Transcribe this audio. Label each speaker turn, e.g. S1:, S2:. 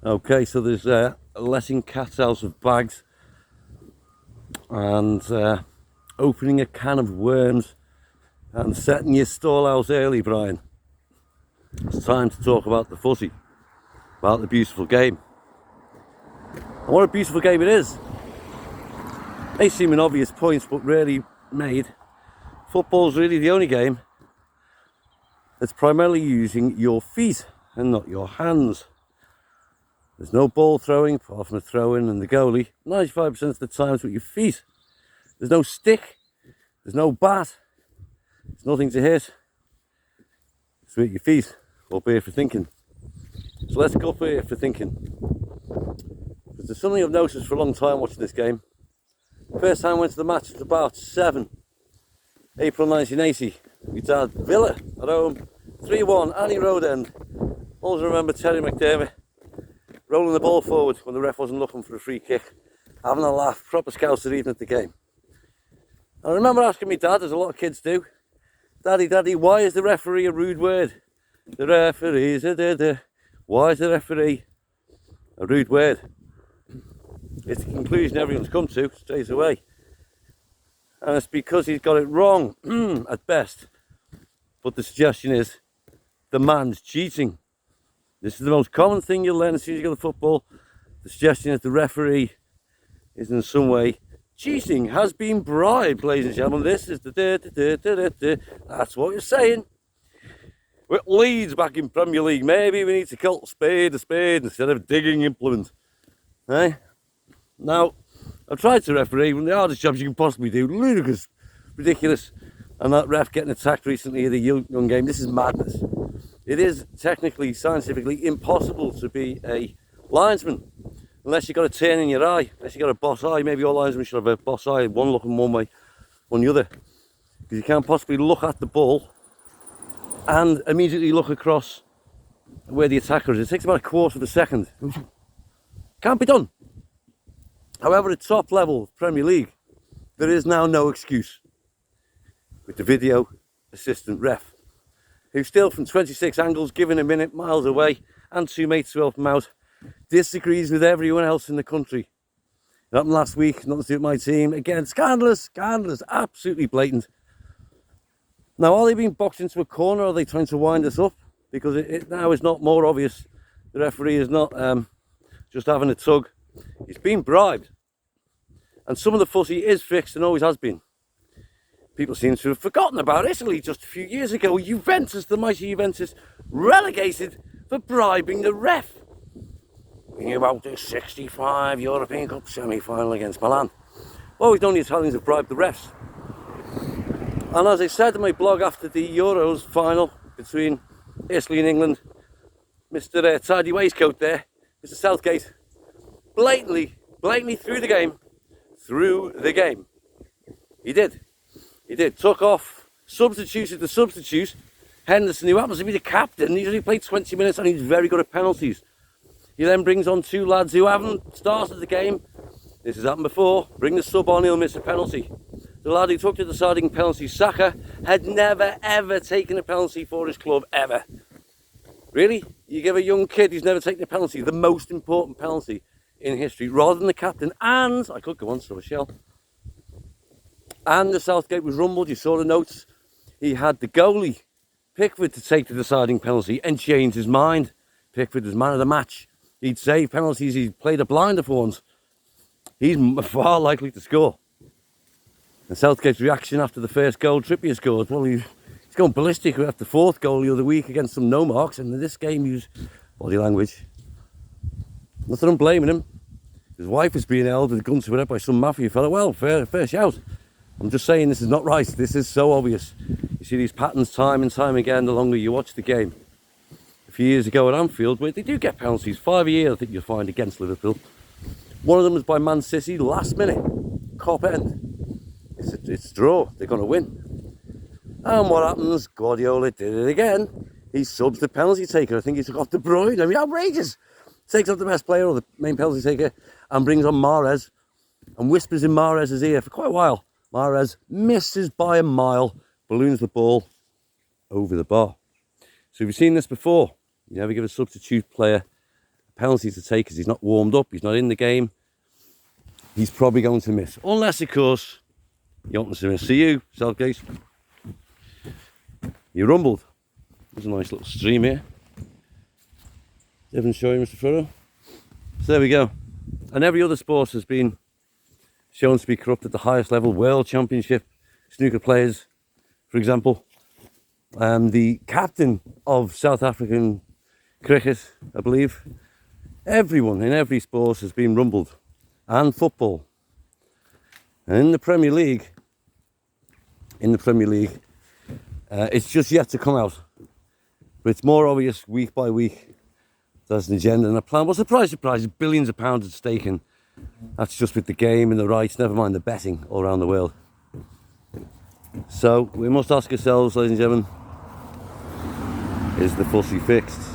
S1: Okay, so there's letting cats out of bags and opening a can of worms and setting your stall out early, Brian. It's time to talk about the footy, about the beautiful game. And what a beautiful game it is. May seem an obvious point, but really made. Football's really the only game that's primarily using your feet and not your hands. There's no ball throwing, apart from a throw-in and the goalie. 95% of the time it's with your feet. There's no stick, there's no bat, there's nothing to hit. It's with your feet, or beer for thinking. So let's go beer for thinking. Because there's something I've noticed for a long time watching this game. First time I went to the match was about 7. April 1980. My dad, Villa, at home, 3-1, Annie Road End. Always remember Terry McDermott rolling the ball forward when the ref wasn't looking for a free kick, having a laugh, proper scouser even at the game. I remember asking my dad, as a lot of kids do, Daddy, why is the referee a rude word? The referee is why is the referee a rude word? It's the conclusion everyone's come to straight away. And it's because he's got it wrong, at best. But the suggestion is, the man's cheating. This is the most common thing you'll learn as soon as you go to football. The suggestion is the referee is in some way cheating, has been bribed, ladies and gentlemen. This is the that's what you're saying. With Leeds back in Premier League, maybe we need to call a spade instead of digging implement. Eh? Now, I've tried to referee one of the hardest jobs you can possibly do. Ludicrous, ridiculous. And that ref getting attacked recently at a young game, this is madness. It is technically, scientifically impossible to be a linesman unless you've got a turn in your eye, unless you've got a boss eye. Maybe all linesmen should have a boss eye, one looking one way, one the other. Because you can't possibly look at the ball and immediately look across where the attacker is. It takes about a quarter of a second. Can't be done. However, at top level of Premier League, there is now no excuse with the video assistant ref, who still from 26 angles, given a minute, miles away, and 2 mates to help him out, disagrees with everyone else in the country. It happened last week, nothing to do with my team. Again, scandalous, absolutely blatant. Now, are they being boxed into a corner, or are they trying to wind us up? Because it now is not more obvious. The referee is not just having a tug. He's been bribed. And some of the footy is fixed and always has been. People seem to have forgotten about Italy just a few years ago. Juventus, the mighty Juventus, relegated for bribing the ref. Thinking about this 65 European Cup semi-final against Milan. Always known the Italians have bribed the refs. And as I said in my blog after the Euros final between Italy and England, Mr. Tidy Waistcoat there, Mr. Southgate, blatantly threw the game. He did. Took off, substituted the substitute. Henderson, who happens to be the captain, he's only played 20 minutes and he's very good at penalties. He then brings on 2 lads who haven't started the game. This has happened before. Bring the sub on, he'll miss a penalty. The lad who took the deciding penalty, Saka, had never ever taken a penalty for his club, ever. Really? You give a young kid who's never taken a penalty, the most important penalty in history, rather than the captain, and I could go on, so I shall. And the Southgate was rumbled. You saw the notes. He had the goalie, Pickford, to take the deciding penalty and change his mind. Pickford was man of the match. He'd save penalties. He'd played a blinder for once. He's far likely to score. And Southgate's reaction after the first goal Trippier scored, well, he's going ballistic after the 4th goal the other week against some no marks. And in this game, he was body language. Nothing I'm blaming him. His wife was being held with a gun to her head by some mafia fella. Well, fair shout. I'm just saying this is not right. This is so obvious. You see these patterns time and time again the longer you watch the game. A few years ago at Anfield, where they do get penalties, 5 a year I think you'll find against Liverpool. One of them was by Man City, last minute, cop end. It's a draw, they're going to win. And what happens? Guardiola did it again. He subs the penalty taker. I think he took off De Bruyne. I mean, outrageous. Takes off the best player or the main penalty taker and brings on Mahrez and whispers in Mahrez's ear for quite a while. Mahrez misses by a mile, balloons the ball over the bar. So if you've seen this before, you never give a substitute player penalty to take because he's not warmed up, he's not in the game. He's probably going to miss. Unless, of course, he opens to miss. See you, Southgate. You rumbled. There's a nice little stream here. Devon, show you, Mr. Furrow. So there we go. And every other sport has been shown to be corrupt at the highest level. World Championship, snooker players, for example. The captain of South African cricket, I believe. Everyone in every sport has been rumbled. And football. And in the Premier League, it's just yet to come out. But it's more obvious week by week. There's an agenda and a plan. Well, surprise, billions of pounds at stake, and that's just with the game and the rights, never mind the betting all around the world. So we must ask ourselves, ladies and gentlemen, is the fussy fixed?